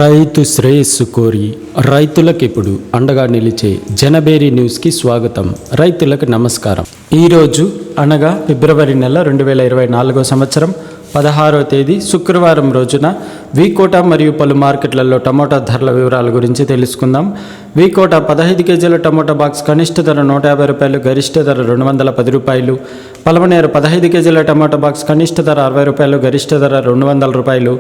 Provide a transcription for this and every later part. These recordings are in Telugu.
రైతు శ్రేయస్సు కోరి రైతులకు ఇప్పుడు అండగా నిలిచే జనబేరి న్యూస్కి స్వాగతం. రైతులకు నమస్కారం. ఈరోజు అనగా ఫిబ్రవరి నెల 2024 సంవత్సరం 16వ తేదీ శుక్రవారం రోజున వీకోట మరియు పలు మార్కెట్లలో టమోటా ధరల వివరాల గురించి తెలుసుకుందాం. వీకోట 15 కేజీల టమోటా బాక్స్ కనిష్ట ధర 150 రూపాయలు, గరిష్ట ధర 210 రూపాయలు. పలమనేరు 15 కేజీల టమోటా బాక్స్ కనిష్ట ధర 60 రూపాయలు, గరిష్ట ధర 200 రూపాయలు.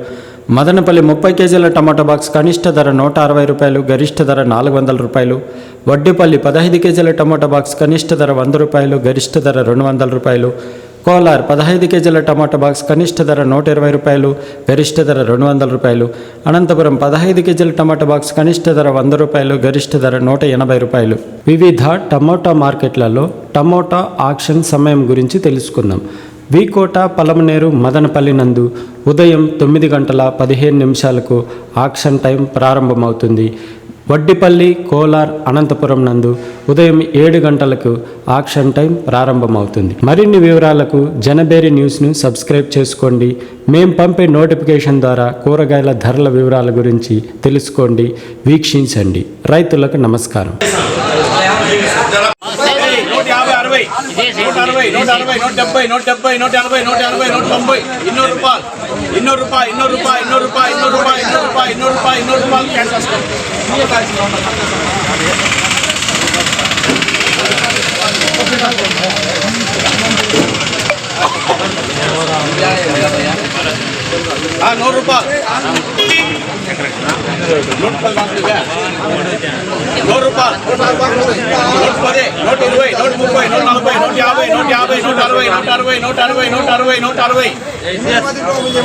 మదనపల్లి 30 కేజీల టమాటా బాక్స్ కనిష్ట ధర 160 రూపాయలు, గరిష్ట ధర 400 రూపాయలు. వడ్డిపల్లి 15 కేజీల టమాటా బాక్స్ కనిష్ట ధర 100 రూపాయలు, గరిష్ట ధర 200 రూపాయలు. కోలార్ 15 కేజీల టమాటా బాక్స్ కనిష్ట ధర 120 రూపాయలు, గరిష్ట ధర 200 రూపాయలు. అనంతపురం 15 కేజీల టమాటా బాక్స్ కనిష్ట ధర 100 రూపాయలు, గరిష్ట ధర 180 రూపాయలు. వివిధ టమోటా మార్కెట్లలో టమోటా ఆక్షన్ సమయం గురించి తెలుసుకుందాం. వీకోట, పలమనేరు, మదనపల్లి నందు ఉదయం 9 గంటల 15 నిమిషాలకు ఆక్షన్ టైం ప్రారంభమవుతుంది. వడ్డిపల్లి, కోలార్, అనంతపురం నందు ఉదయం 7 గంటలకు ఆక్షన్ టైం ప్రారంభమవుతుంది. మరిన్ని వివరాలకు జనబేరి న్యూస్ను సబ్స్క్రైబ్ చేసుకోండి. మేము పంపే నోటిఫికేషన్ ద్వారా కూరగాయల ధరల వివరాల గురించి తెలుసుకోండి, వీక్షించండి. రైతులకు నమస్కారం. 100 రూపాయలు 100 రూపాయలు 110 120 130 140 150 150 160 160 160 160 180 రూపాయలు 190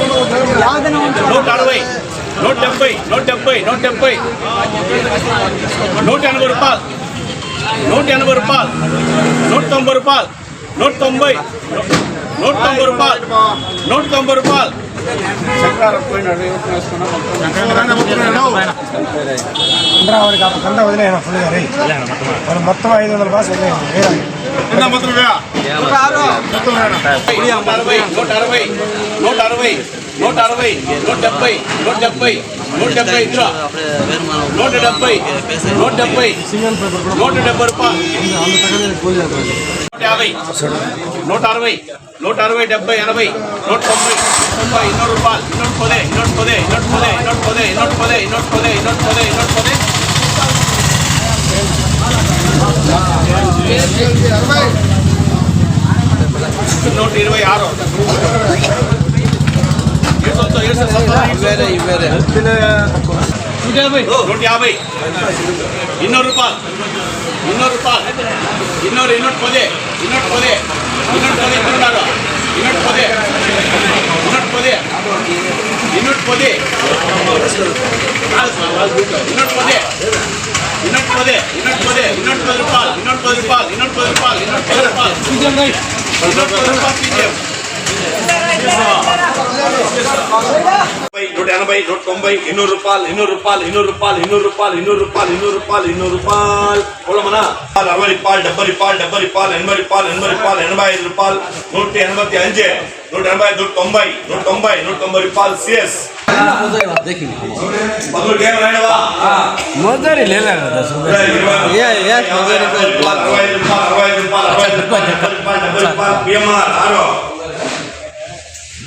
రూపాయలు 190 రూపాయలు 190 రూపాయలు 190 రూపాయలు. మొత్తం 500 boss 160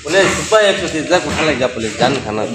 boleh supaya aku tidak kuat lagi apa lagi jangan karena